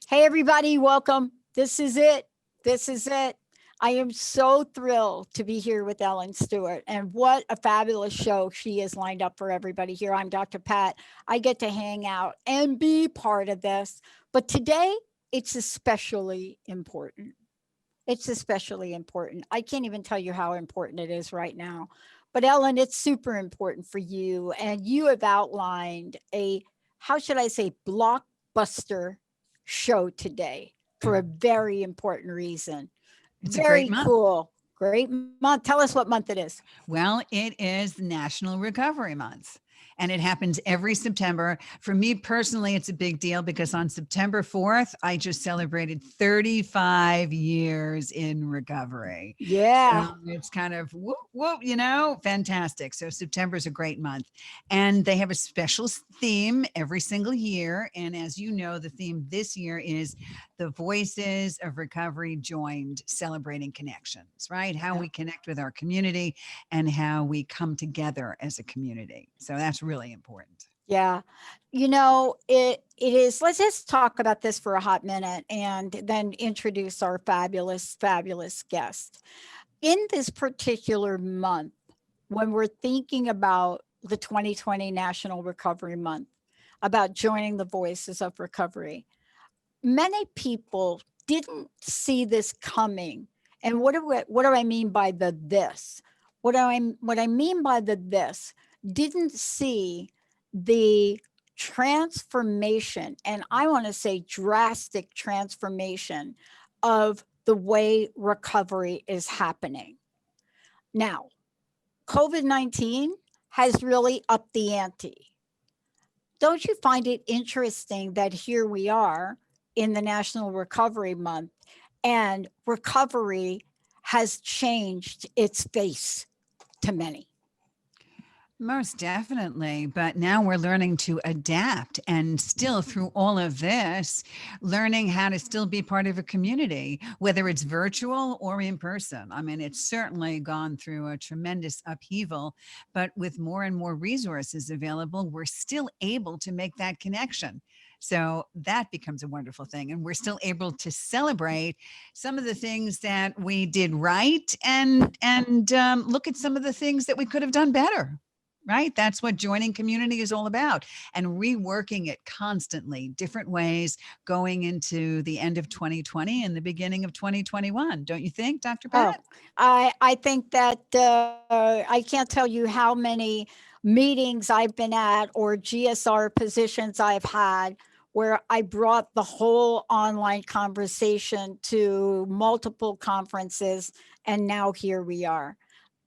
Hey, everybody, welcome. This is it. This is it. I am so thrilled to be here with Ellen Stewart, and what a fabulous show she has lined up for everybody here. I'm Dr. Pat. I get to hang out and be part of this, but today it's especially important. It's especially important. I can't even tell you how important it is right now. But Ellen, it's super important for you, and you have outlined a, how should I say, blockbuster show today for a very important reason. It's a great Very month. cool. Great month. Tell us what month it is. Well, it is National Recovery Month. And it happens every September. For me personally, it's a big deal because on September 4th, I just celebrated 35 years in recovery. Yeah. So it's kind of whoop, whoop, fantastic. So September is a great month. And they have a special theme every single year. And as you know, the theme this year is the Voices of Recovery Joined, celebrating connections, right? How we connect with our community and how we come together as a community. So that's really important. Yeah. It is, let's just talk about this for a hot minute and then introduce our fabulous, fabulous guest. In this particular month, when we're thinking about the 2020 National Recovery Month, about joining the Voices of Recovery, many people didn't see this coming. And what do I mean by the this? What I mean by the this, didn't see the transformation, and I want to say drastic transformation of the way recovery is happening. Now, COVID-19 has really upped the ante. Don't you find it interesting that here we are in the National Recovery Month and recovery has changed its face to many? Most definitely. But now we're learning to adapt and still through all of this, learning how to still be part of a community, whether it's virtual or in person. I mean, it's certainly gone through a tremendous upheaval, but with more and more resources available, we're still able to make that connection. So that becomes a wonderful thing. And we're still able to celebrate some of the things that we did right and look at some of the things that we could have done better. Right? That's what joining community is all about, and reworking it constantly, different ways going into the end of 2020 and the beginning of 2021. Don't you think, Dr. Pat? I think that I can't tell you how many meetings I've been at or GSR positions I've had where I brought the whole online conversation to multiple conferences, and now here we are.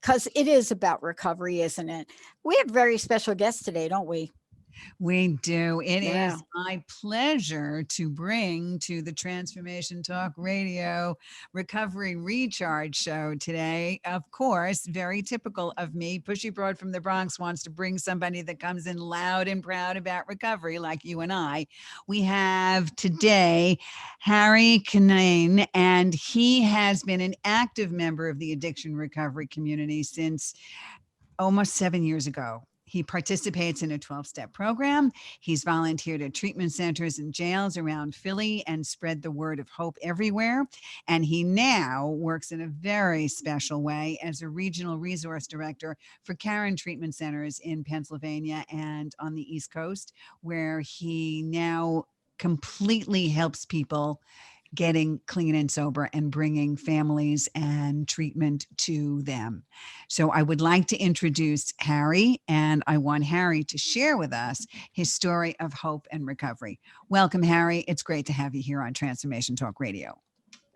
Because it is about recovery, isn't it? We have very special guests today, don't we? We do. It is my pleasure to bring to the Transformation Talk Radio Recovery Recharge Show today. Of course, very typical of me. Pushy Broad from the Bronx wants to bring somebody that comes in loud and proud about recovery, like you and I. We have today Harry Cunnane, and he has been an active member of the addiction recovery community since almost 7 years ago. He participates in a 12-step program. He's volunteered at treatment centers and jails around Philly and spread the word of hope everywhere. And he now works in a very special way as a regional resource director for Caron Treatment Centers in Pennsylvania and on the East Coast, where he now completely helps people getting clean and sober and bringing families and treatment to them. So I would like to introduce Harry, and I want Harry to share with us his story of hope and recovery. Welcome, Harry. It's great to have you here on Transformation Talk Radio.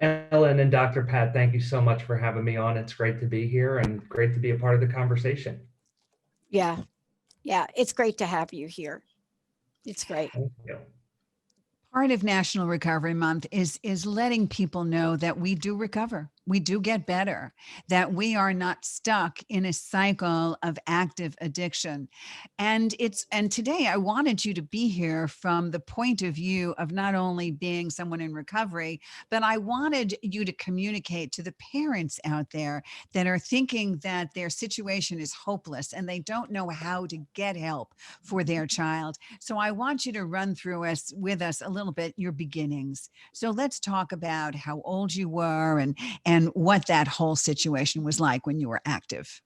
Ellen and Dr. Pat, thank you so much for having me on. It's great to be here and great to be a part of the conversation. Yeah, it's great to have you here. It's great. Thank you. Part of National Recovery Month is letting people know that we do recover, we do get better, that we are not stuck in a cycle of active addiction. And today I wanted you to be here from the point of view of not only being someone in recovery, but I wanted you to communicate to the parents out there that are thinking that their situation is hopeless and they don't know how to get help for their child. So I want you to run through with us a little bit your beginnings. So let's talk about how old you were and what that whole situation was like when you were active.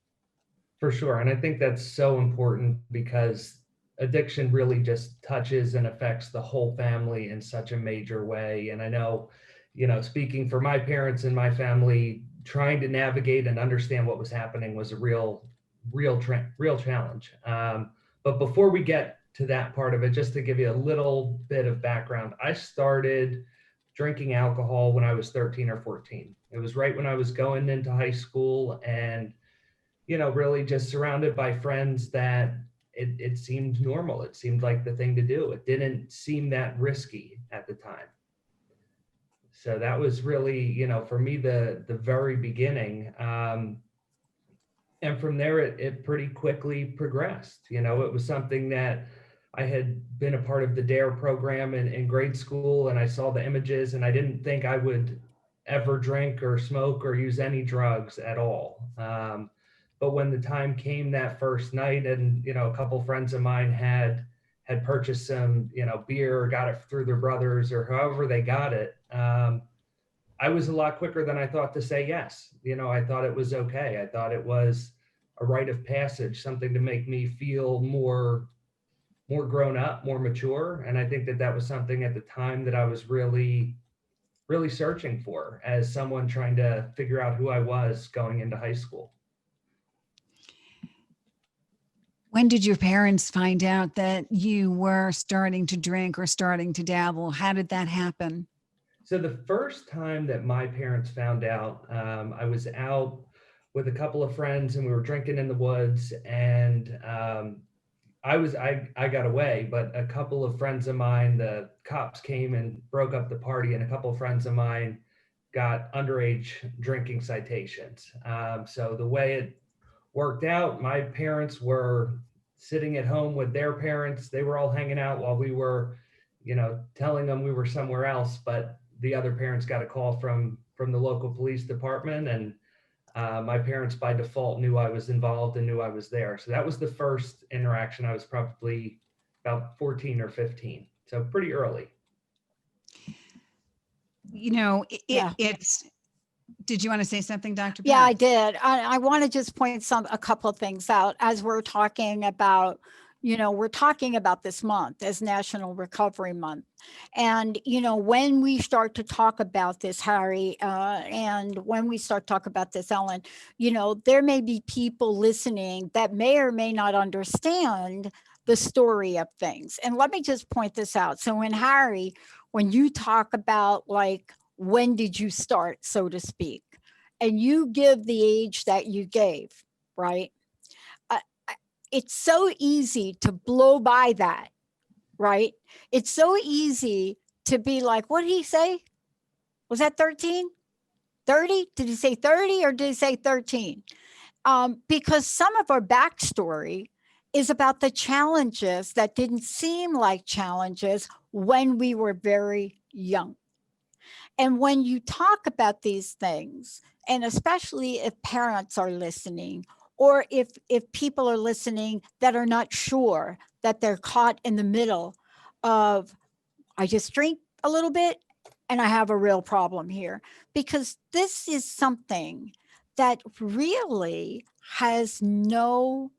For sure. And I think that's so important because addiction really just touches and affects the whole family in such a major way. And I know, speaking for my parents and my family, trying to navigate and understand what was happening was a real challenge. But before we get to that part of it, just to give you a little bit of background, I started drinking alcohol when I was 13 or 14. It was right when I was going into high school and, really just surrounded by friends that it seemed normal. It seemed like the thing to do. It didn't seem that risky at the time. So that was really, for me, the very beginning. And from there, it pretty quickly progressed. It was something that I had been a part of the DARE program in grade school, and I saw the images, and I didn't think I would ever drink or smoke or use any drugs at all. But when the time came that first night, and a couple friends of mine had purchased some beer or got it through their brothers or however they got it, I was a lot quicker than I thought to say yes. I thought it was okay. I thought it was a rite of passage, something to make me feel more grown up, more mature. And I think that was something at the time that I was really, really searching for as someone trying to figure out who I was going into high school. When did your parents find out that you were starting to drink or starting to dabble? How did that happen? So the first time that my parents found out, I was out with a couple of friends and we were drinking in the woods, and I got away, but a couple of friends of mine, the cops came and broke up the party, and a couple of friends of mine got underage drinking citations. So the way it worked out, my parents were sitting at home with their parents. They were all hanging out while we were, telling them we were somewhere else, but the other parents got a call from the local police department, and my parents by default knew I was involved and knew I was there. So that was the first interaction. I was probably about 14 or 15. So pretty early. It's, did you want to say something, Dr. Yeah, Pat? I did. I want to just point a couple of things out as we're talking about, we're talking about this month as National Recovery Month. And, when we start to talk about this, Harry, and when we start to talk about this, Ellen, there may be people listening that may or may not understand the story of things. And let me just point this out. So Harry, when you talk about like, when did you start, so to speak, and you give the age that you gave, right? It's so easy to blow by that, right? It's so easy to be like, what did he say? Was that 13? 30? Did he say 30 or did he say 13? Because some of our backstory is about the challenges that didn't seem like challenges when we were very young. And when you talk about these things, and especially if parents are listening, or if people are listening that are not sure, that they're caught in the middle of, I just drink a little bit and I have a real problem here, because this is something that really has no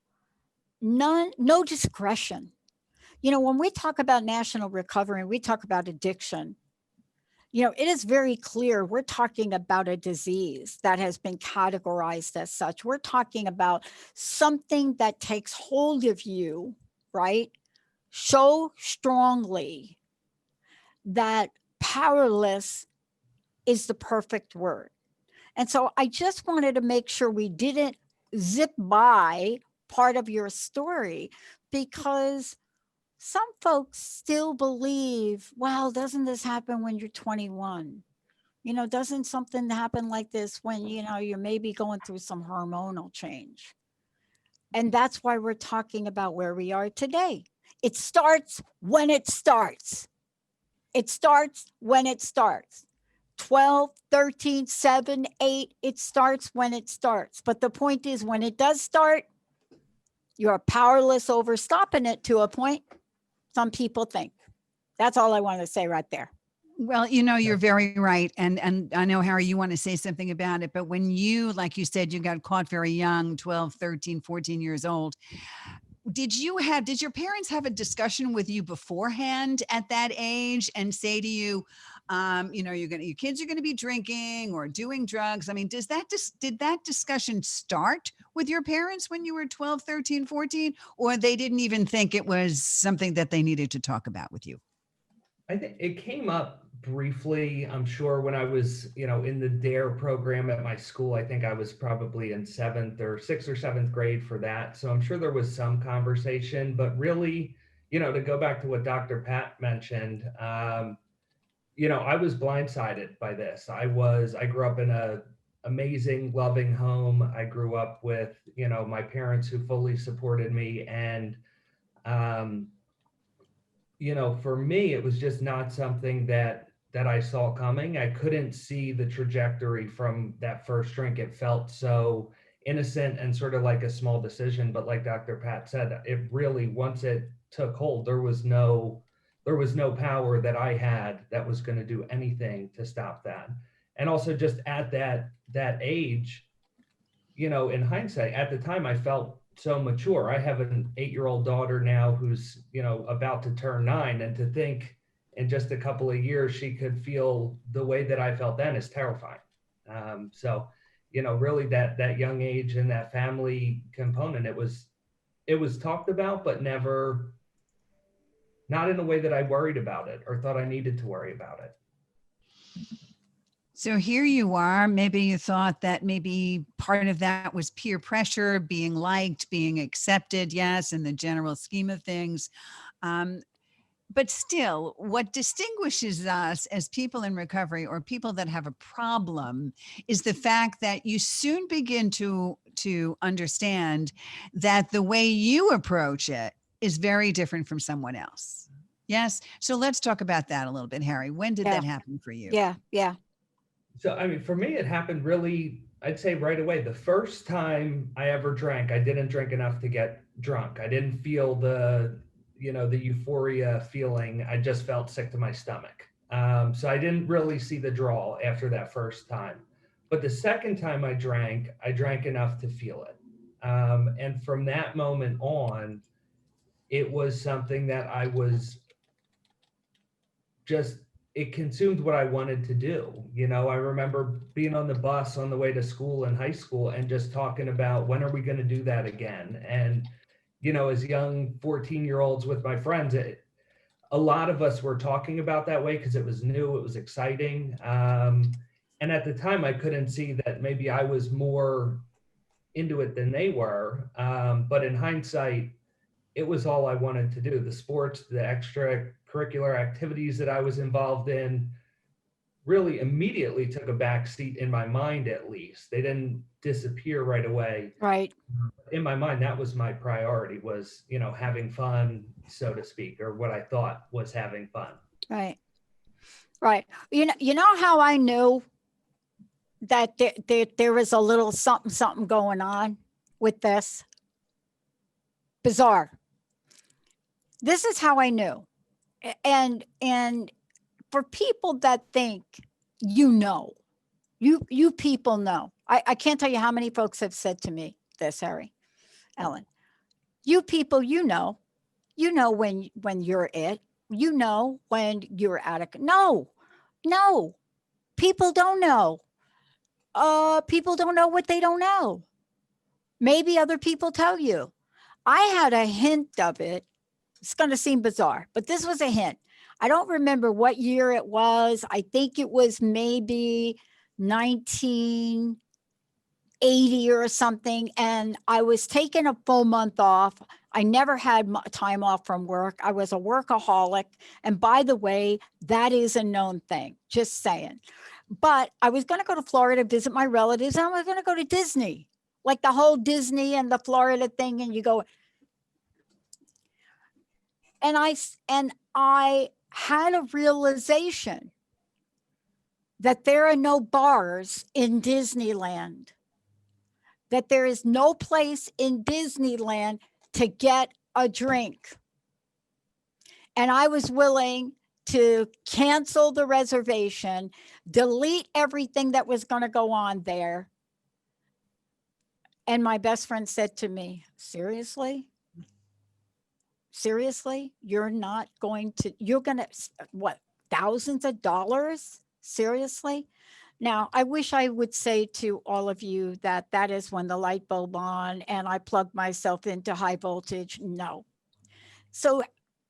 discretion. When we talk about national recovery, we talk about addiction, it is very clear we're talking about a disease that has been categorized as such. We're talking about something that takes hold of you, right? So strongly that powerless is the perfect word. And so I just wanted to make sure we didn't zip by part of your story, because some folks still believe, well, doesn't this happen when you're 21? Doesn't something happen like this when, you're maybe going through some hormonal change? And that's why we're talking about where we are today. It starts when it starts. It starts when it starts. 12, 13, 7, 8, it starts when it starts. But the point is, when it does start, you're powerless over stopping it to a point, some people think. That's all I want to say right there. Well, you're very right. And I know, Harry, you want to say something about it, but when you, like you said, you got caught very young, 12, 13, 14 years old. Did your parents have a discussion with you beforehand at that age and say to you, your kids are going to be drinking or doing drugs? I mean, did that discussion start with your parents when you were 12, 13, 14, or they didn't even think it was something that they needed to talk about with you? I think it came up briefly, I'm sure, when I was, in the DARE program at my school. I think I was probably in sixth or seventh grade for that. So I'm sure there was some conversation, but really, to go back to what Dr. Pat mentioned, I was blindsided by this. I grew up in a amazing, loving home. I grew up with, my parents who fully supported me. And, for me, it was just not something that I saw coming. I couldn't see the trajectory from that first drink. It felt so innocent and sort of like a small decision. But like Dr. Pat said, it really, once it took hold, there was no power that I had that was going to do anything to stop that. And also just at that age, in hindsight, at the time, I felt so mature. I have an 8-year-old daughter now who's, about to turn 9. And to think in just a couple of years, she could feel the way that I felt then is terrifying. So, really that young age and that family component, it was talked about, but never, not in a way that I worried about it or thought I needed to worry about it. So here you are, maybe you thought that maybe part of that was peer pressure, being liked, being accepted, yes, in the general scheme of things. But still, what distinguishes us as people in recovery or people that have a problem is the fact that you soon begin to understand that the way you approach it is very different from someone else. Yes. So let's talk about that a little bit, Harry. When did that happen for you? Yeah. So, I mean, for me, it happened really, I'd say right away. The first time I ever drank, I didn't drink enough to get drunk. I didn't feel the euphoria feeling. I just felt sick to my stomach. So I didn't really see the draw after that first time. But the second time I drank enough to feel it. And from that moment on, it was something that I was just, it consumed what I wanted to do. I remember being on the bus on the way to school in high school and just talking about, when are we going to do that again? And, as young 14-year-olds with my friends, a lot of us were talking about that way because it was new, it was exciting. And at the time, I couldn't see that maybe I was more into it than they were. But in hindsight, it was all I wanted to do. The sports, the extracurricular activities that I was involved in really immediately took a back seat in my mind, at least. They didn't disappear right away. Right. In my mind, that was my priority, was, having fun, so to speak, or what I thought was having fun. Right. You know how I knew that there was a little something going on with this? Bizarre. This is how I knew. And for people that think, you people know. I can't tell you how many folks have said to me this, Harry, Ellen, you people, when you're it, when you're out of, no, people don't know. People don't know what they don't know. Maybe other people tell you. I had a hint of it. It's going to seem bizarre, but this was a hint. I don't remember what year it was. I think it was maybe 1980 or something. And I was taking a full month off. I never had time off from work. I was a workaholic. And by the way, that is a known thing, just saying. But I was going to go to Florida to visit my relatives, and I was going to go to Disney, like the whole Disney and the Florida thing. And you go, and I had a realization that there are no bars in Disneyland, that there is no place in Disneyland to get a drink. And I was willing to cancel the reservation, delete everything that was going to go on there. And my best friend said to me, seriously? Seriously? You're not going to, you're going to, what, thousands of dollars? Seriously? Now, I wish I would say to all of you that that is when the light bulb on and I plugged myself into high voltage. No. So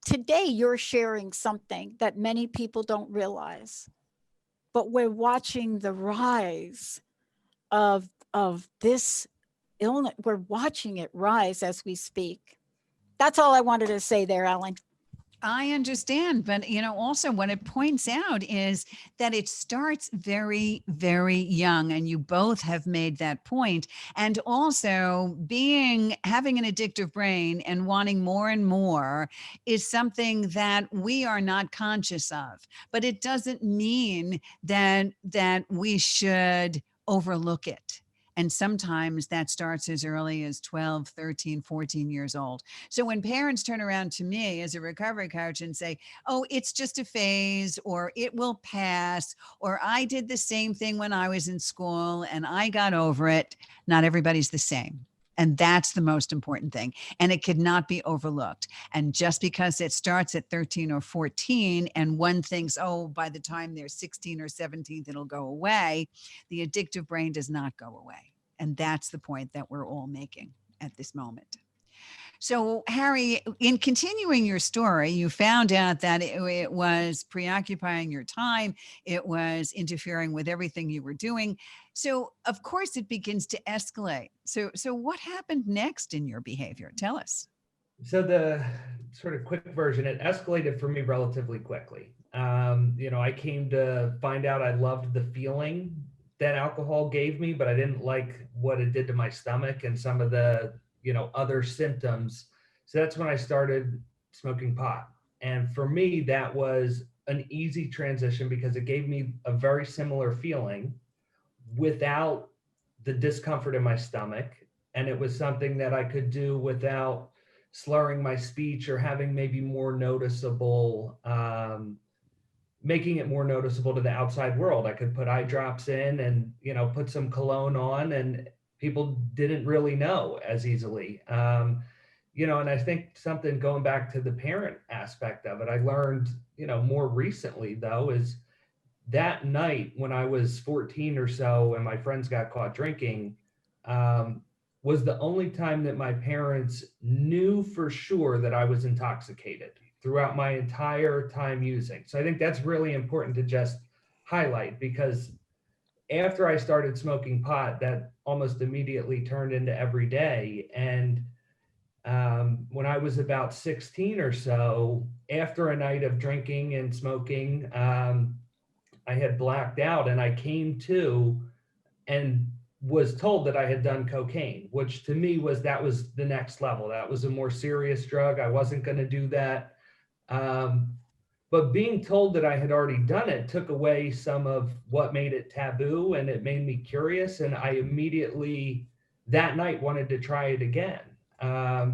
today you're sharing something that many people don't realize, but we're watching the rise of this illness. We're watching it rise as we speak. That's all I wanted to say there, Ellen. I understand, but also what it points out is that it starts very, very young, and you both have made that point. And also having an addictive brain and wanting more and more is something that we are not conscious of, but it doesn't mean that we should overlook it. And sometimes that starts as early as 12, 13, 14 years old. So when parents turn around to me as a recovery coach and say, oh, it's just a phase, or it will pass, or I did the same thing when I was in school and I got over it, not everybody's the same. And that's the most important thing. And it could not be overlooked. And just because it starts at 13 or 14 and one thinks, oh, by the time they're 16 or 17, it'll go away, the addictive brain does not go away. And that's the point that we're all making at this moment. So, Harry, in continuing your story, you found out that it was preoccupying your time. It was interfering with everything you were doing. So, of course, it begins to escalate. So what happened next in your behavior? Tell us. So the sort of quick version, it escalated for me relatively quickly. I came to find out I loved the feeling that alcohol gave me, but I didn't like what it did to my stomach and some of the other symptoms. So that's when I started smoking pot. And for me, that was an easy transition because it gave me a very similar feeling without the discomfort in my stomach. And it was something that I could do without slurring my speech or having maybe more noticeable, making it more noticeable to the outside world. I could put eye drops in and, put some cologne on, and people didn't really know as easily. And I think something going back to the parent aspect of it, I learned, more recently though, is that night when I was 14 or so and my friends got caught drinking, was the only time that my parents knew for sure that I was intoxicated throughout my entire time using. So I think that's really important to just highlight, because after I started smoking pot, that almost immediately turned into every day. And when I was about 16 or so, after a night of drinking and smoking, I had blacked out and I came to and was told that I had done cocaine, which to me was the next level. That was a more serious drug. I wasn't going to do that. But being told that I had already done it took away some of what made it taboo, and it made me curious. And I immediately that night wanted to try it again,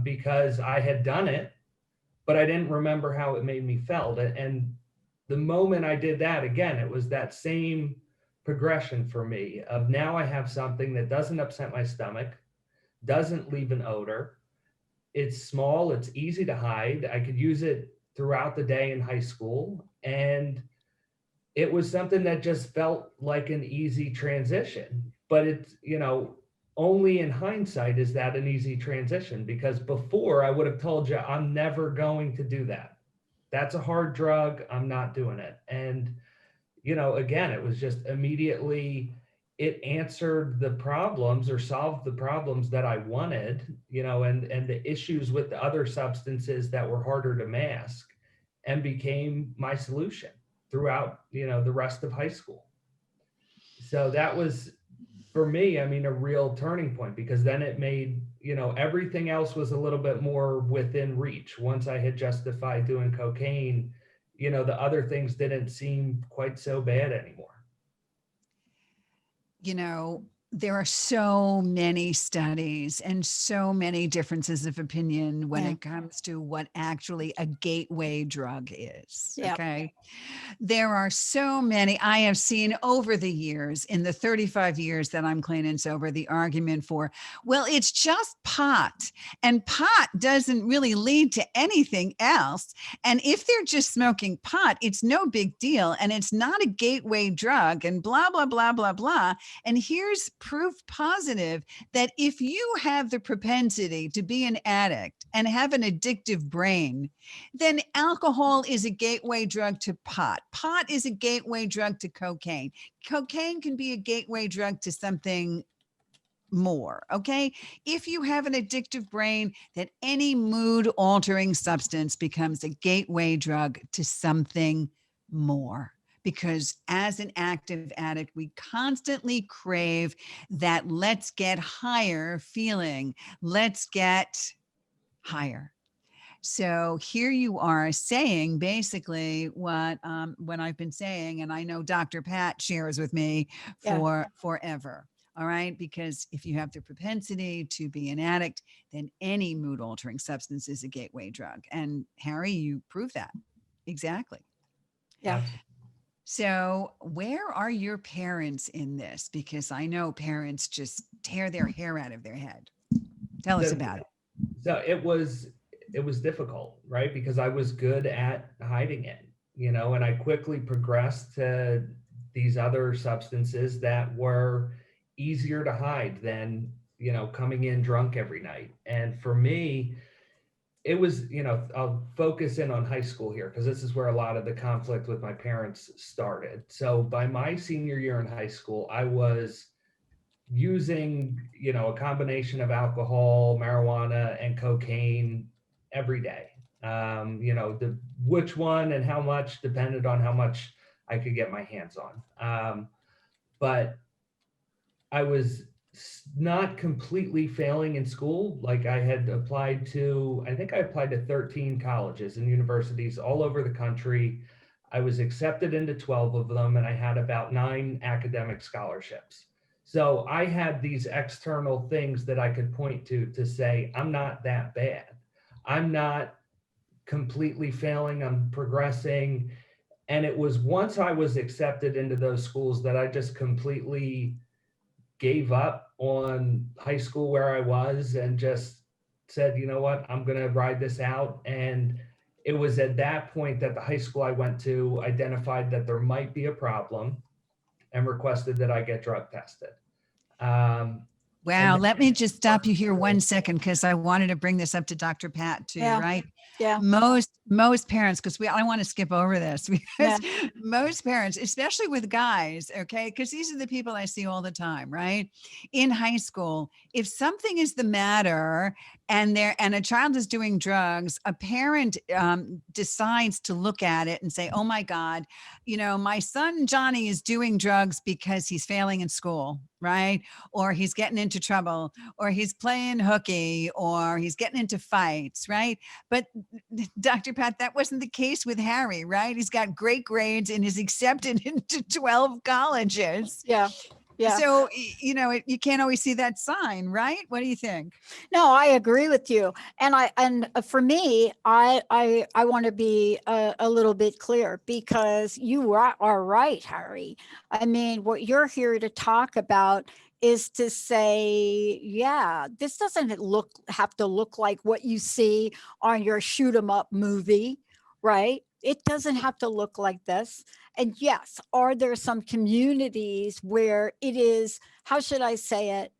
because I had done it, but I didn't remember how it made me felt. And the moment I did that again, it was that same progression for me of now I have something that doesn't upset my stomach, doesn't leave an odor. It's small, it's easy to hide. I could use it throughout the day in high school. And it was something that just felt like an easy transition. But it's, only in hindsight is that an easy transition, because before I would have told you, I'm never going to do that. That's a hard drug. I'm not doing it. And, again, it was just immediately it answered the problems or solved the problems that I wanted, and the issues with the other substances that were harder to mask, and became my solution throughout, the rest of high school. So that was, for me, I mean, a real turning point, because then it made, everything else was a little bit more within reach. Once I had justified doing cocaine, the other things didn't seem quite so bad anymore. There are so many studies and so many differences of opinion when it comes to what actually a gateway drug is. Yep. Okay. There are so many I have seen over the years, in the 35 years that I'm clean and sober, the argument for, well, it's just pot, and pot doesn't really lead to anything else. And if they're just smoking pot, it's no big deal. And it's not a gateway drug, and blah, blah, blah, blah, blah. And here's proof positive that if you have the propensity to be an addict and have an addictive brain, then alcohol is a gateway drug to pot. Pot is a gateway drug to cocaine. Cocaine can be a gateway drug to something more. Okay. If you have an addictive brain, then any mood altering substance becomes a gateway drug to something more. Because as an active addict, we constantly crave that let's get higher feeling. Let's get higher. So here you are saying basically what I've been saying, and I know Dr. Pat shares with me for forever. All right. Because if you have the propensity to be an addict, then any mood altering substance is a gateway drug. And Harry, you prove that. Exactly. Yeah. So where are your parents in this? Because I know parents just tear their hair out of their head. Tell us about it. So it was difficult, right? Because I was good at hiding it, and I quickly progressed to these other substances that were easier to hide than, coming in drunk every night. And for me, it was, I'll focus in on high school here, because this is where a lot of the conflict with my parents started. So by my senior year in high school, I was using, a combination of alcohol, marijuana, and cocaine every day. Which one and how much depended on how much I could get my hands on. But I was not completely failing in school. Like I had applied to, I think I applied to 13 colleges and universities all over the country. I was accepted into 12 of them, and I had about 9 academic scholarships. So I had these external things that I could point to say, I'm not that bad. I'm not completely failing, I'm progressing. And it was once I was accepted into those schools that I just completely gave up on high school where I was and just said, you know what, I'm going to ride this out. And it was at that point that the high school I went to identified that there might be a problem and requested that I get drug tested. Wow. Let me just stop you here 1 second, because I wanted to bring this up to Dr. Pat too, right? Yeah. Most parents, because I want to skip over this, because most parents, especially with guys, okay, because these are the people I see all the time, right? In high school, if something is the matter and a child is doing drugs, a parent decides to look at it and say, oh my God, my son Johnny is doing drugs because he's failing in school, right? Or he's getting into trouble, or he's playing hooky, or he's getting into fights, right? But Dr. Pat, that wasn't the case with Harry, right? He's got great grades and is accepted into 12 colleges. Yeah. Yeah. So, you can't always see that sign, right? What do you think? No, I agree with you. And for me, I want to be a little bit clear, because you are right, Harry. I mean, what you're here to talk about is to say, yeah, this doesn't have to look like what you see on your shoot 'em up movie, right? It doesn't have to look like this. And yes, are there some communities where it is, how should I say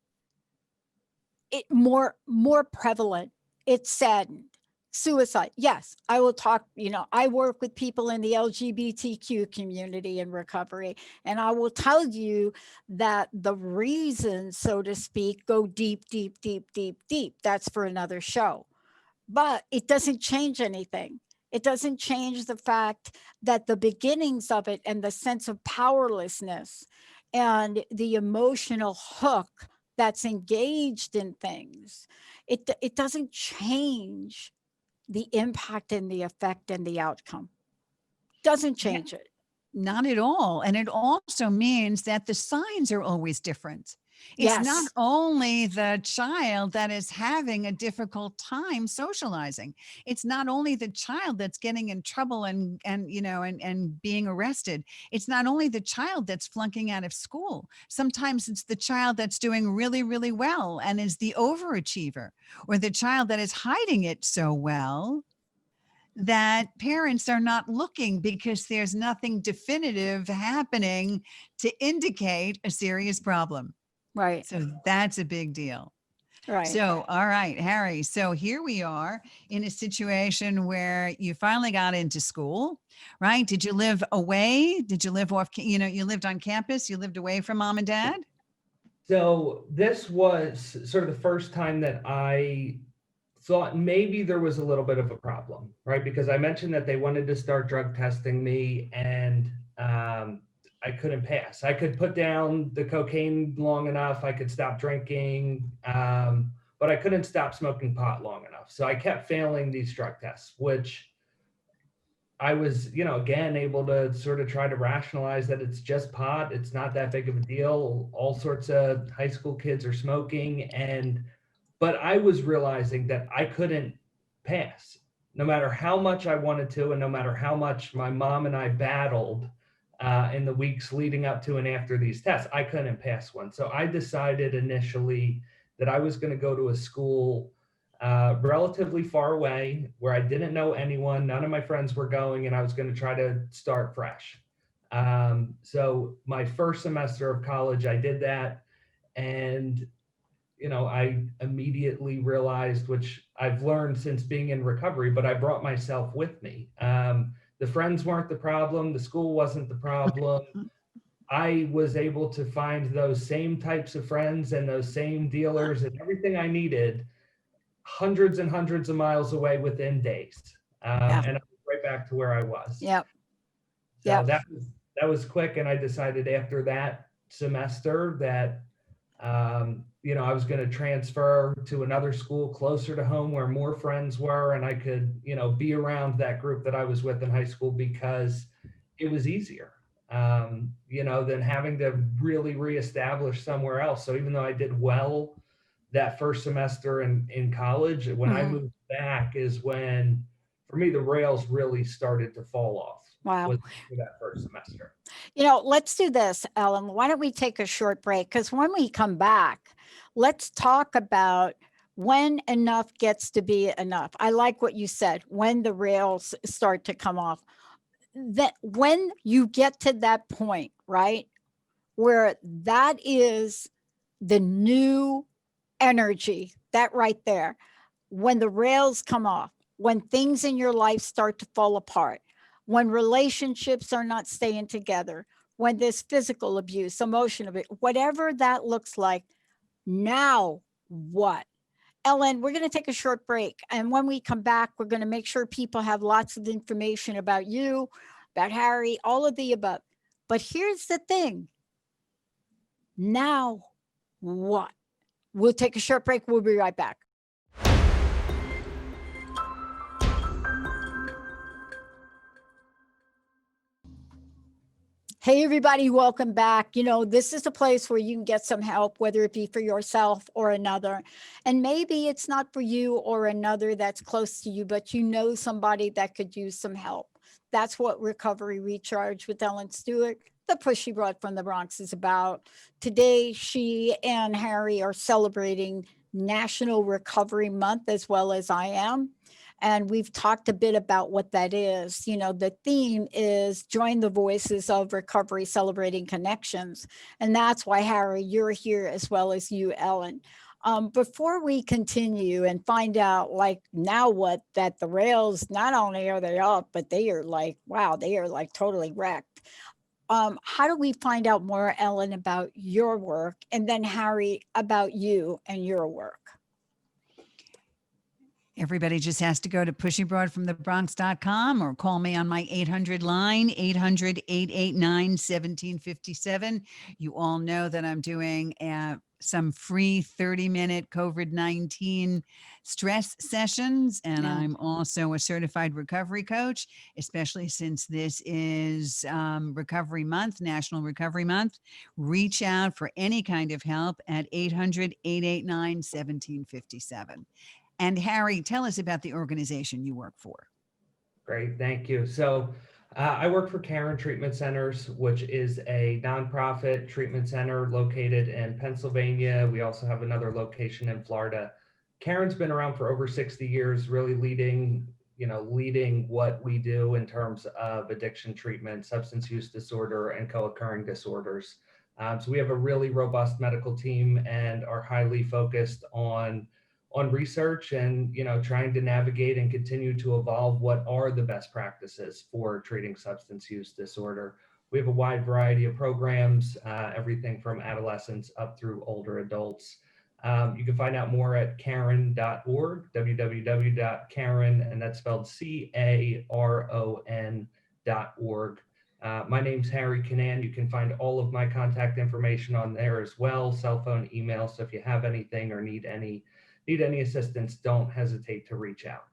it, more prevalent? It's saddened. Suicide. Yes, I will talk, I work with people in the LGBTQ community in recovery, and I will tell you that the reasons, so to speak, go deep, deep, deep, deep, deep. That's for another show. But it doesn't change anything. It doesn't change the fact that the beginnings of it and the sense of powerlessness and the emotional hook that's engaged in things, it doesn't change the impact and the effect and the outcome. Doesn't Yeah, change it. not at all. And it also means that the signs are always different. It's not Yes. only the child that is having a difficult time socializing. It's not only the child that's getting in trouble and being arrested. It's not only the child that's flunking out of school. Sometimes it's the child that's doing really, really well and is the overachiever, or the child that is hiding it so well that parents are not looking because there's nothing definitive happening to indicate a serious problem. Right. So that's a big deal. Right. So, all right, Harry. So here we are in a situation where you finally got into school, right? Did you live away? Did you live off, you lived on campus? You lived away from mom and dad? So this was sort of the first time that I thought maybe there was a little bit of a problem, right? Because I mentioned that they wanted to start drug testing me, and I couldn't pass. I could put down the cocaine long enough. I could stop drinking, but I couldn't stop smoking pot long enough. So I kept failing these drug tests, which I was, again, able to sort of try to rationalize that it's just pot. It's not that big of a deal. All sorts of high school kids are smoking. But I was realizing that I couldn't pass no matter how much I wanted to, and no matter how much my mom and I battled in the weeks leading up to and after these tests. I couldn't pass one. So I decided initially that I was going to go to a school relatively far away where I didn't know anyone. None of my friends were going, and I was going to try to start fresh. So my first semester of college, I did that. And I immediately realized, which I've learned since being in recovery, but I brought myself with me. The friends weren't the problem. The school wasn't the problem. I was able to find those same types of friends and those same dealers and everything I needed hundreds and hundreds of miles away within days. Yeah. And I was right back to where I was. Yep. So Yep. that was quick. And I decided after that semester that I was going to transfer to another school closer to home where more friends were, and I could, be around that group that I was with in high school, because it was easier, than having to really reestablish somewhere else. So even though I did well that first semester in college, when I moved back is when, for me, the rails really started to fall off. Wow. Was for that first semester. Let's do this, Ellen. Why don't we take a short break? Because when we come back, let's talk about when enough gets to be enough. I like what you said, when the rails start to come off. That when you get to that point, right, where that is the new energy, that right there, when the rails come off, when things in your life start to fall apart, when relationships are not staying together, when there's physical abuse, emotional abuse, whatever that looks like, now what? Ellen, we're going to take a short break. And when we come back, we're going to make sure people have lots of information about you, about Harry, all of the above. But here's the thing. Now what? We'll take a short break. We'll be right back. Hey, everybody, welcome back. This is a place where you can get some help, whether it be for yourself or another. And maybe it's not for you or another that's close to you, but you know somebody that could use some help. That's what Recovery Recharge with Ellen Stewart, the Pushy Broad from the Bronx, is about. Today, she and Harry are celebrating National Recovery Month, as well as I am. And we've talked a bit about what that is. The theme is join the voices of recovery, celebrating connections. And that's why, Harry, you're here, as well as you, Ellen. Before we continue and find out, like, now what, that the rails, not only are they up, but they are like, wow, they are like totally wrecked. How do we find out more, Ellen, about your work, and then Harry, about you and your work? Everybody just has to go to pushybroadfromthebronx.com or call me on my 800 line, 800-889-1757. You all know that I'm doing some free 30-minute COVID-19 stress sessions. And Yeah. I'm also a certified recovery coach, especially since this is Recovery Month, National Recovery Month. Reach out for any kind of help at 800-889-1757. And Harry, tell us about the organization you work for. Great, thank you. So I work for Caron Treatment Centers, which is a nonprofit treatment center located in Pennsylvania. We also have another location in Florida. Caron's been around for over 60 years, really leading what we do in terms of addiction treatment, substance use disorder, and co-occurring disorders. So we have a really robust medical team and are highly focused on research and trying to navigate and continue to evolve what are the best practices for treating substance use disorder. We have a wide variety of programs, everything from adolescents up through older adults. You can find out more at caron.org, www.caron, and that's spelled CARON.org. My name's Harry Cunnane. You can find all of my contact information on there as well, cell phone, email. So if you have anything or need any assistance, don't hesitate to reach out.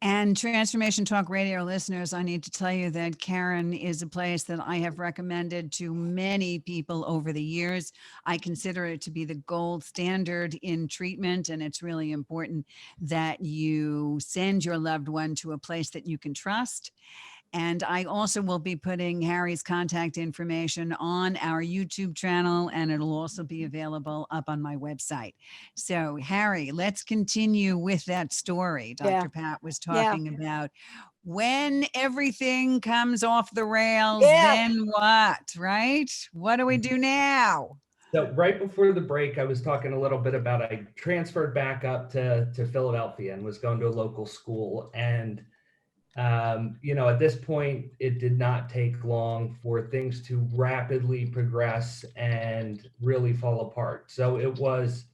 And Transformation Talk Radio listeners, I need to tell you that Caron is a place that I have recommended to many people over the years. I consider it to be the gold standard in treatment, and it's really important that you send your loved one to a place that you can trust. And I also will be putting Harry's contact information on our YouTube channel, and it'll also be available up on my website. So, Harry, let's continue with that story Dr. Pat was talking about. When everything comes off the rails, then what, right? What do we do now? So right before the break, I was talking a little bit about I transferred back up to Philadelphia and was going to a local school. And at this point, it did not take long for things to rapidly progress and really fall apart. So it was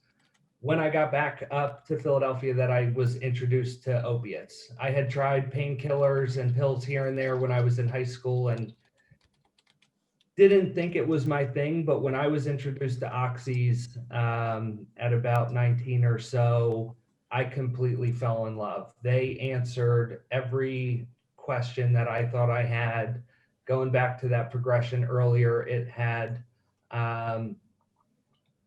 when I got back up to Philadelphia that I was introduced to opiates. I had tried painkillers and pills here and there when I was in high school and didn't think it was my thing. But when I was introduced to oxys at about 19 or so, I completely fell in love. They answered every question that I thought I had. Going back to that progression earlier, it had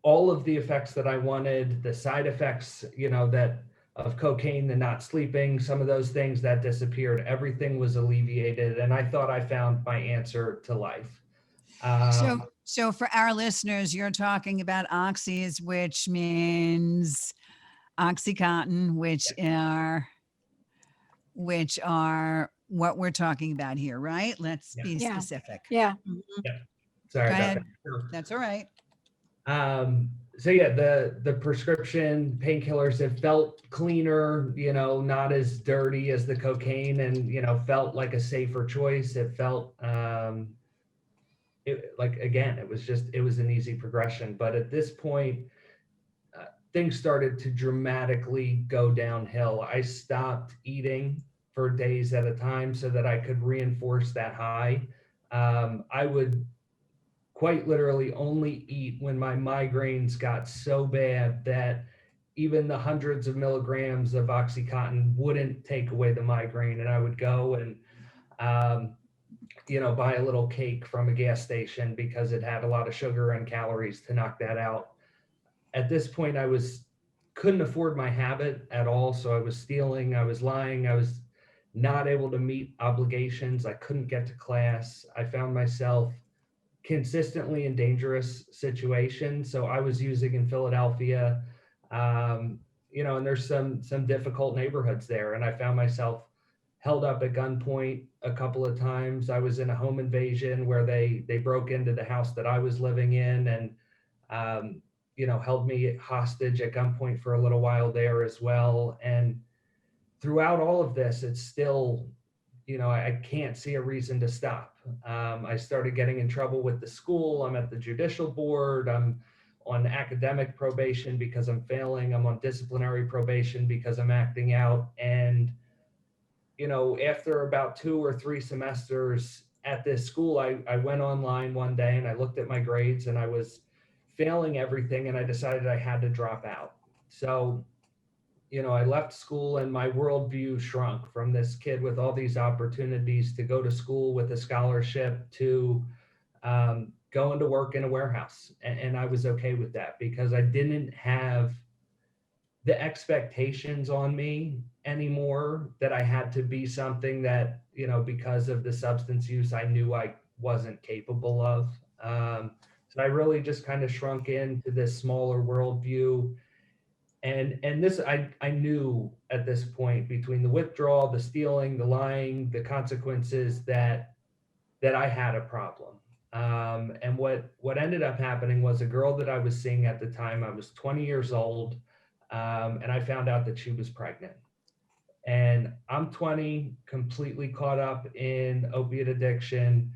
all of the effects that I wanted, the side effects, that of cocaine, the not sleeping, some of those things that disappeared. Everything was alleviated, and I thought I found my answer to life. So for our listeners, you're talking about oxys, which means Oxycontin, which are what we're talking about here, right? Let's be specific. Sorry Go ahead. about that. That's all right. So the prescription painkillers, it felt cleaner, not as dirty as the cocaine, and felt like a safer choice. It felt it was an easy progression. But at this point, things started to dramatically go downhill. I stopped eating for days at a time so that I could reinforce that high. I would quite literally only eat when my migraines got so bad that even the hundreds of milligrams of Oxycontin wouldn't take away the migraine. And I would go and, buy a little cake from a gas station because it had a lot of sugar and calories to knock that out. At this point, couldn't afford my habit at all. So I was stealing, I was lying, I was not able to meet obligations. I couldn't get to class. I found myself consistently in dangerous situations. So I was using in Philadelphia, and there's some difficult neighborhoods there. And I found myself held up at gunpoint a couple of times. I was in a home invasion where they broke into the house that I was living in. And held me hostage at gunpoint for a little while there as well. And throughout all of this, it's still, I can't see a reason to stop. I started getting in trouble with the school. I'm at the judicial board. I'm on academic probation because I'm failing. I'm on disciplinary probation because I'm acting out. And, after about 2 or 3 semesters at this school, I went online one day and I looked at my grades and I was failing everything, and I decided I had to drop out. So, I left school and my worldview shrunk from this kid with all these opportunities to go to school with a scholarship to going to work in a warehouse. And I was okay with that because I didn't have the expectations on me anymore that I had to be something that, because of the substance use, I knew I wasn't capable of. So I really just kind of shrunk into this smaller worldview. And this, I knew at this point, between the withdrawal, the stealing, the lying, the consequences, that I had a problem. And what ended up happening was a girl that I was seeing at the time, I was 20 years old, and I found out that she was pregnant. And I'm 20, completely caught up in opiate addiction.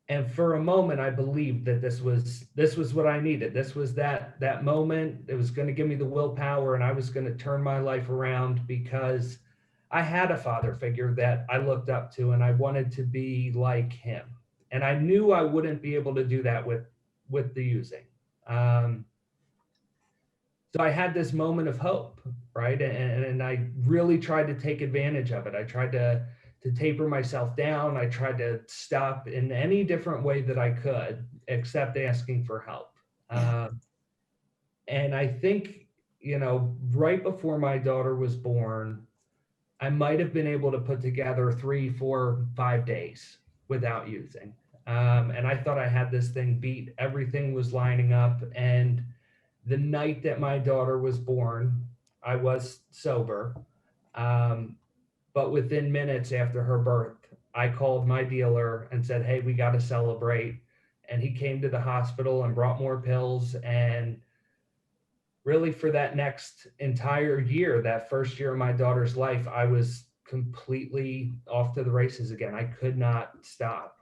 And for a moment, I believed that this was what I needed. This was that moment. It was going to give me the willpower, and I was going to turn my life around because I had a father figure that I looked up to, and I wanted to be like him. And I knew I wouldn't be able to do that with the using. So I had this moment of hope, right? And I really tried to take advantage of it. I tried to taper myself down. I tried to stop in any different way that I could, except asking for help. And I think, right before my daughter was born, I might have been able to put together 3, 4, 5 days without using. And I thought I had this thing beat. Everything was lining up. And the night that my daughter was born, I was sober. But within minutes after her birth, I called my dealer and said, hey, we got to celebrate. And he came to the hospital and brought more pills. And really, for that next entire year, that first year of my daughter's life, I was completely off to the races again. I could not stop.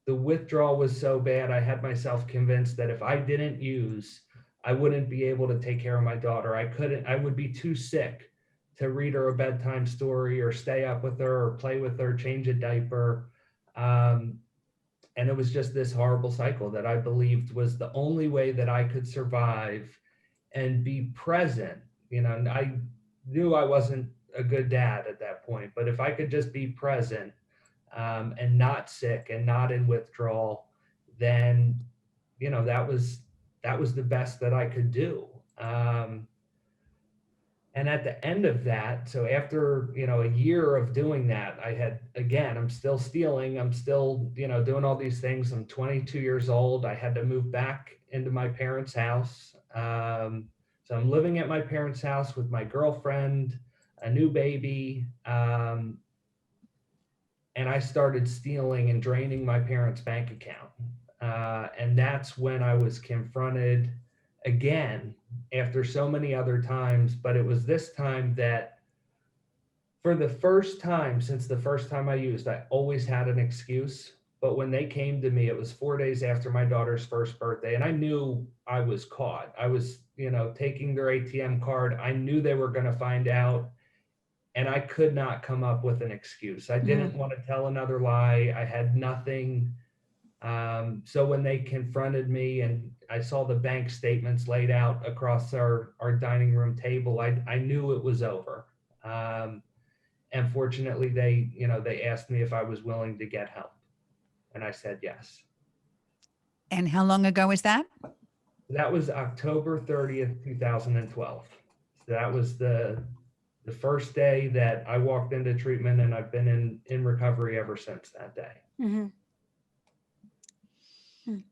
The withdrawal was so bad, I had myself convinced that if I didn't use, I wouldn't be able to take care of my daughter. I would be too sick to read her a bedtime story or stay up with her or play with her, change a diaper. And it was just this horrible cycle that I believed was the only way that I could survive and be present. And I knew I wasn't a good dad at that point, but if I could just be present, and not sick and not in withdrawal, then, that was the best that I could do. And at the end of that, so after, a year of doing that, I'm still stealing. I'm still, doing all these things. I'm 22 years old. I had to move back into my parents' house. So I'm living at my parents' house with my girlfriend, a new baby. And I started stealing and draining my parents' bank account. And that's when I was confronted again after so many other times. But it was this time that, for the first time since the first time I used, I always had an excuse. But when they came to me, it was 4 days after my daughter's first birthday. And I knew I was caught. I was, taking their ATM card. I knew they were going to find out. And I could not come up with an excuse. I didn't want to tell another lie. I had nothing. So when they confronted me and I saw the bank statements laid out across our dining room table, I knew it was over. And fortunately, they asked me if I was willing to get help. And I said yes. And how long ago was that? That was October 30th, 2012. So that was the first day that I walked into treatment, and I've been in recovery ever since that day. Mm-hmm.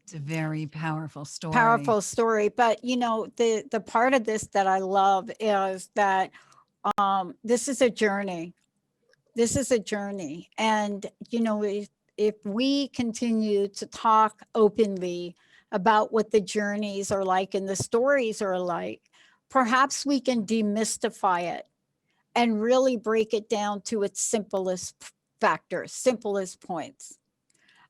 It's a very powerful story. Powerful story. But, the part of this that I love is that this is a journey. This is a journey. And, if we continue to talk openly about what the journeys are like and the stories are like, perhaps we can demystify it and really break it down to its simplest factors, simplest points.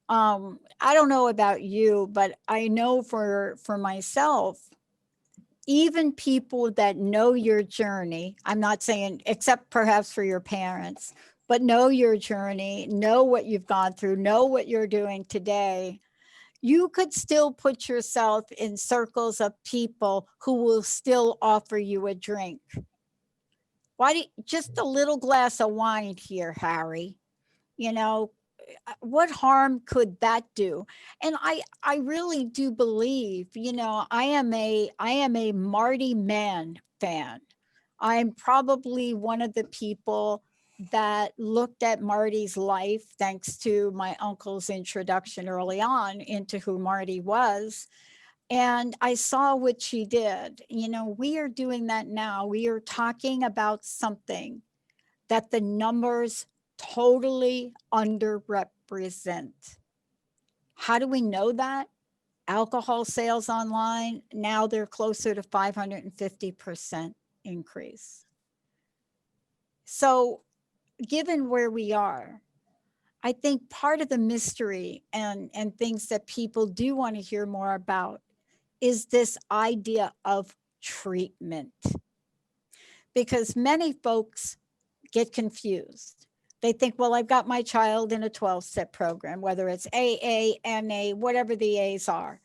I don't know about you, but I know for myself, even people that know your journey, I'm not saying, except perhaps for your parents, but know your journey, know what you've gone through, know what you're doing today, you could still put yourself in circles of people who will still offer you a drink. Why do just a little glass of wine here, Harry? You know, what harm could that do? And I really do believe, I am a Marty Mann fan. I'm probably one of the people that looked at Marty's life thanks to my uncle's introduction early on into who Marty was. And I saw what she did. We are doing that now. We are talking about something that the numbers totally underrepresent. How do we know that? Alcohol sales online, now they're closer to 550% increase. So, given where we are, I think part of the mystery and things that people do want to hear more about is this idea of treatment. Because many folks get confused. They think, well, I've got my child in a 12-step program, whether it's AA, NA, whatever the A's are.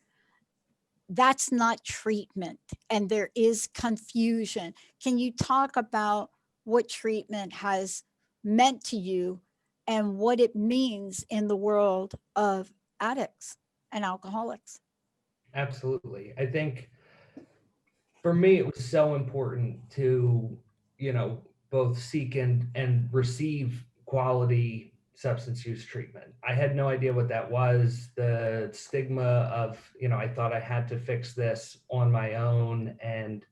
That's not treatment, and there is confusion. Can you talk about what treatment has meant to you and what it means in the world of addicts and alcoholics? Absolutely. I think for me, it was so important to, both seek and receive quality substance use treatment. I had no idea what that was. The stigma of, I thought I had to fix this on my own. And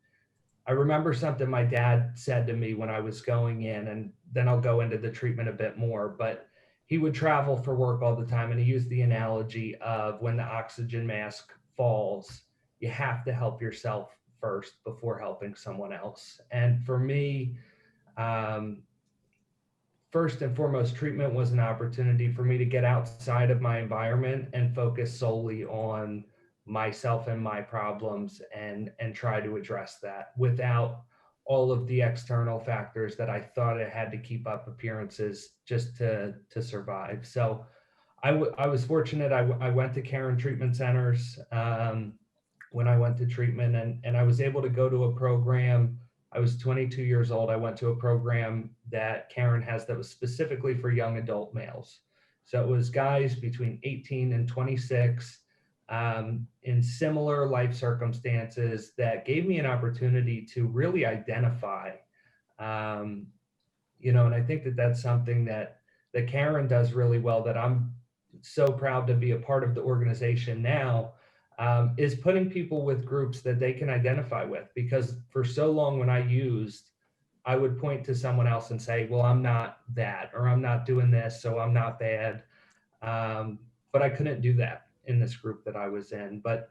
I remember something my dad said to me when I was going in, and then I'll go into the treatment a bit more, but he would travel for work all the time. And he used the analogy of when the oxygen mask falls, you have to help yourself first before helping someone else. And for me, first and foremost, treatment was an opportunity for me to get outside of my environment and focus solely on myself and my problems and try to address that without all of the external factors that I thought I had to keep up appearances just to survive. So I was fortunate. I went to Caron Treatment Centers when I went to treatment, and I was able to go to a program. I was 22 years old. I went to a program that Caron has that was specifically for young adult males. So it was guys between 18 and 26 in similar life circumstances that gave me an opportunity to really identify, and I think that that's something that Caron does really well, that I'm so proud to be a part of the organization now, is putting people with groups that they can identify with. Because for so long when I used, I would point to someone else and say, well, I'm not that, or I'm not doing this, so I'm not bad. But I couldn't do that in this group that I was in. But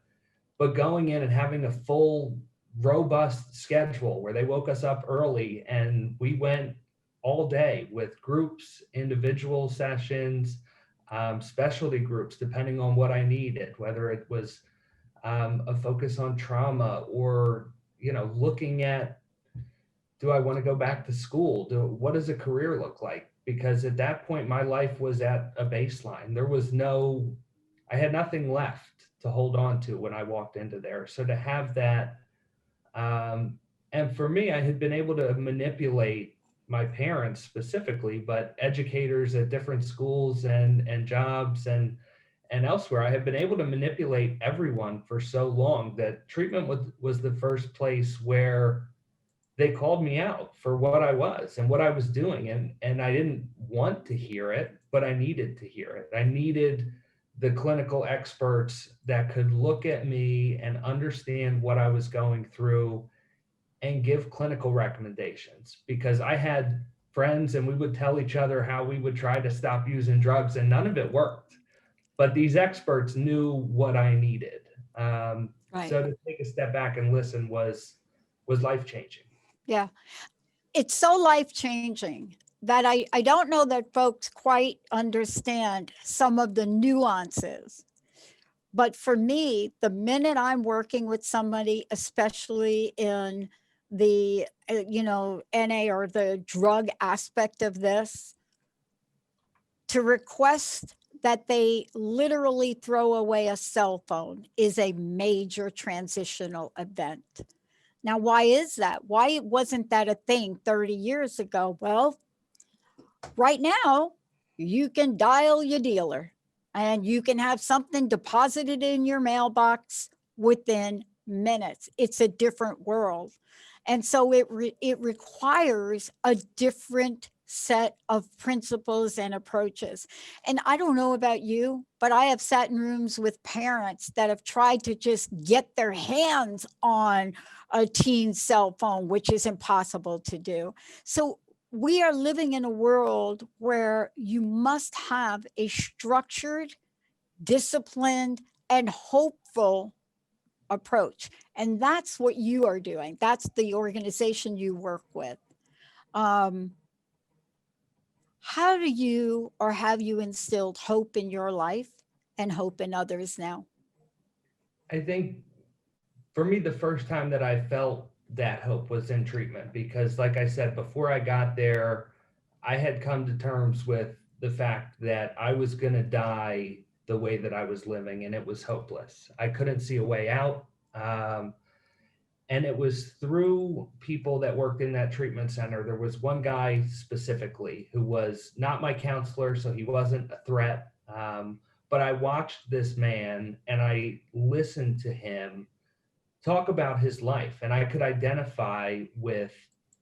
going in and having a full, robust schedule where they woke us up early and we went all day with groups, individual sessions, specialty groups, depending on what I needed, whether it was a focus on trauma or, looking at, do I want to go back to school? What does a career look like? Because at that point, my life was at a baseline. I had nothing left to hold on to when I walked into there. So to have that, and for me, I had been able to manipulate my parents specifically, but educators at different schools and jobs and elsewhere. I have been able to manipulate everyone for so long that treatment was the first place where they called me out for what I was and what I was doing. And I didn't want to hear it, but I needed to hear it. I needed the clinical experts that could look at me and understand what I was going through and give clinical recommendations, because I had friends and we would tell each other how we would try to stop using drugs and none of it worked. But these experts knew what I needed. Right. So to take a step back and listen was life-changing. Yeah. It's so life-changing that I don't know that folks quite understand some of the nuances. But for me, the minute I'm working with somebody, especially in the, NA or the drug aspect of this, to request that they literally throw away a cell phone is a major transitional event. Now, why is that? Why wasn't that a thing 30 years ago? Well, right now, you can dial your dealer and you can have something deposited in your mailbox within minutes. It's a different world. And so it requires a different set of principles and approaches. And I don't know about you, but I have sat in rooms with parents that have tried to just get their hands on a teen's cell phone, which is impossible to do. So we are living in a world where you must have a structured, disciplined, and hopeful approach. And that's what you are doing. That's the organization you work with. How do you, or have you instilled hope in your life and hope in others now? I think for me, the first time that I felt that hope was in treatment, because like I said, before I got there, I had come to terms with the fact that I was going to die the way that I was living, and it was hopeless. I couldn't see a way out. And it was through people that worked in that treatment center. There was one guy specifically who was not my counselor, so he wasn't a threat. But I watched this man and I listened to him talk about his life, and I could identify with,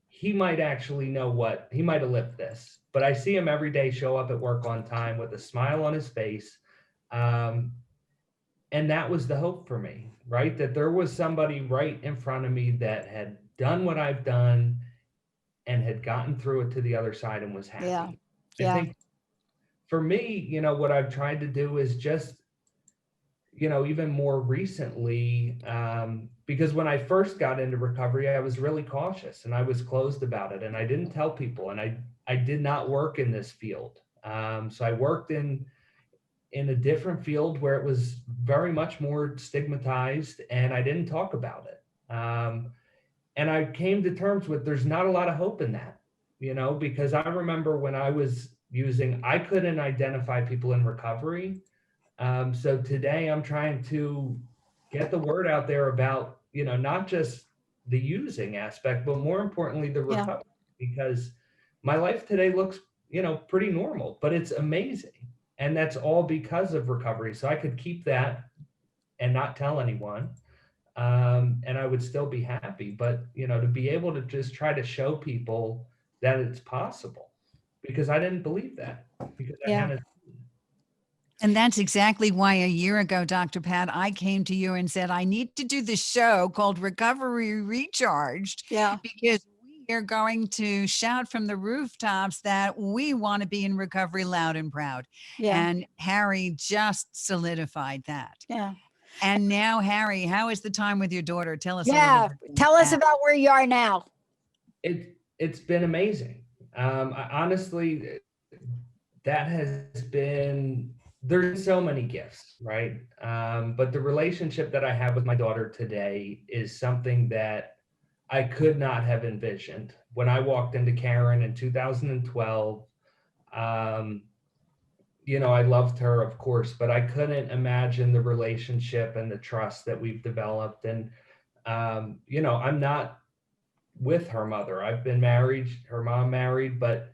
he might actually know what, he might have lived this, but I see him every day show up at work on time with a smile on his face. And that was the hope for me, right? That there was somebody right in front of me that had done what I've done and had gotten through it to the other side and was happy. Yeah. I Yeah. think for me, what I've tried to do is just, even more recently, because when I first got into recovery, I was really cautious and I was closed about it, and I didn't tell people, and I did not work in this field. So I worked in a different field where it was very much more stigmatized, and I didn't talk about it. And I came to terms with, there's not a lot of hope in that, because I remember when I was using, I couldn't identify people in recovery. So today I'm trying to get the word out there about, not just the using aspect, but more importantly, the recovery, because my life today looks, pretty normal, but it's amazing. And that's all because of recovery. So I could keep that and not tell anyone. And I would still be happy, but, to be able to just try to show people that it's possible, because I didn't believe that, because I hadn't. And that's exactly why a year ago, Dr. Pat, I came to you and said, I need to do this show called Recovery Recharged. Yeah. Because we are going to shout from the rooftops that we want to be in recovery loud and proud. Yeah. And Harry just solidified that. Yeah. And now, Harry, how is the time with your daughter? Tell us a Yeah. little bit. Tell us about where you are now. It's been amazing. Honestly, that has been, there's so many gifts, right? But the relationship that I have with my daughter today is something that I could not have envisioned. When I walked into Caron in 2012, I loved her, of course, but I couldn't imagine the relationship and the trust that we've developed. And, I'm not with her mother. I've been married, her mom married, but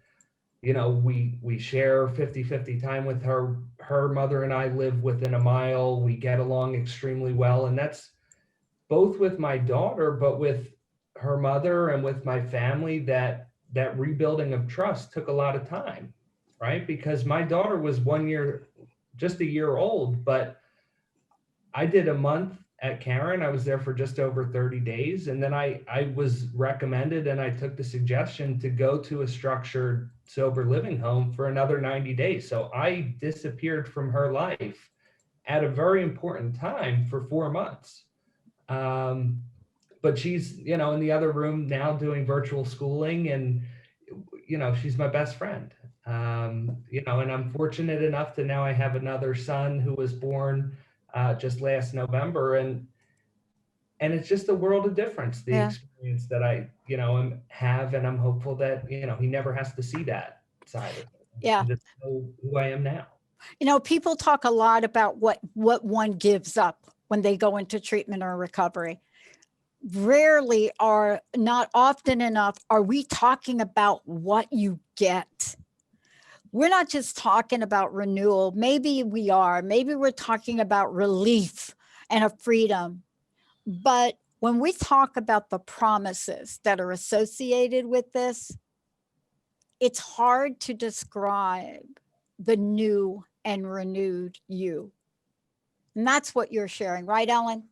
we share 50-50 time with her. Her mother and I live within a mile. We get along extremely well. And that's both with my daughter, but with her mother and with my family, that rebuilding of trust took a lot of time, right? Because my daughter was just a year old, but I did a month at Caron. I was there for just over 30 days. And then I was recommended, and I took the suggestion to go to a structured sober living home for another 90 days. So I disappeared from her life at a very important time for 4 months. But she's, you know, in the other room now doing virtual schooling, and, you know, she's my best friend. You know, and I'm fortunate enough to now I have another son who was born just last November, and it's just a world of difference, the Yeah. experience that I, you know, have, and I'm hopeful that, you know, he never has to see that side of it. Yeah. And just know who I am now. You know, people talk a lot about what one gives up when they go into treatment or recovery. Rarely are, not often enough, are we talking about what you get. We're not just talking about renewal. Maybe we are. Maybe we're talking about relief and a freedom. But when we talk about the promises that are associated with this, it's hard to describe the new and renewed you. And that's what you're sharing, right, Ellen?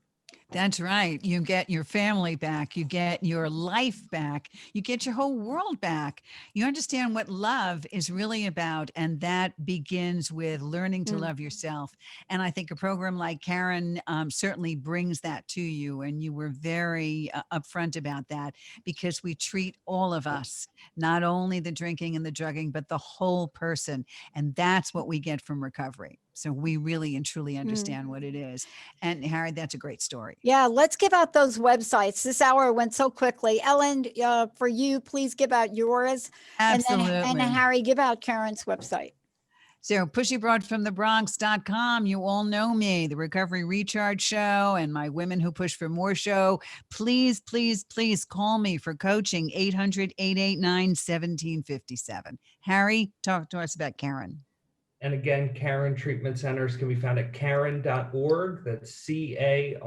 That's right. You get your family back. You get your life back. You get your whole world back. You understand what love is really about. And that begins with learning to love yourself. And I think a program like Caron certainly brings that to you. And you were very upfront about that, because we treat all of us, not only the drinking and the drugging, but the whole person. And that's what we get from recovery. So we really and truly understand what it is. And Harry, that's a great story. Yeah, let's give out those websites. This hour went so quickly. Ellen, for you, please give out yours. Absolutely. And Harry, give out Karen's website. So pushybroadfromthebronx.com. You all know me, the Recovery Recharge Show and my Women Who Push for More show. Please, please, please call me for coaching, 800-889-1757. Harry, talk to us about Caron. And again, Caron Treatment Centers can be found at caron.org. That's CARON.org.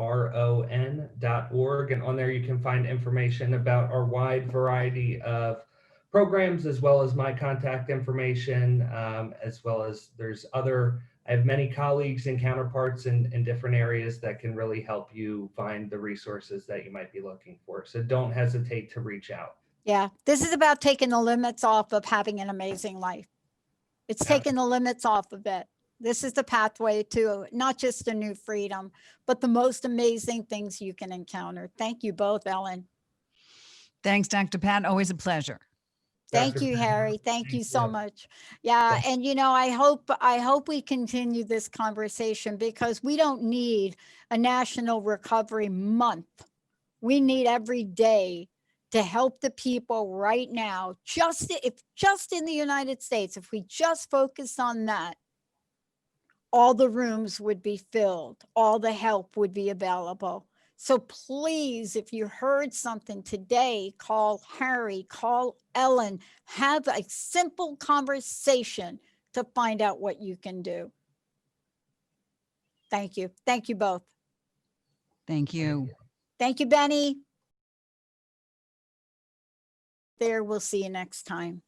And on there, you can find information about our wide variety of programs, as well as my contact information, as well as I have many colleagues and counterparts in different areas that can really help you find the resources that you might be looking for. So don't hesitate to reach out. Yeah, this is about taking the limits off of having an amazing life. It's taking the limits off of it. This is the pathway to not just a new freedom, but the most amazing things you can encounter. Thank you both, Ellen. Thanks, Dr. Pat. Always a pleasure. Thank you, Harry. Thank you so much. Yeah. And, you know, I hope we continue this conversation, because we don't need a National Recovery Month. We need every day to help the people right now. Just in the United States, if we just focus on that, all the rooms would be filled, all the help would be available. So please, if you heard something today, call Harry, call Ellen, have a simple conversation to find out what you can do. Thank you. Thank you both. Thank you. Thank you, Benny. There, we'll see you next time.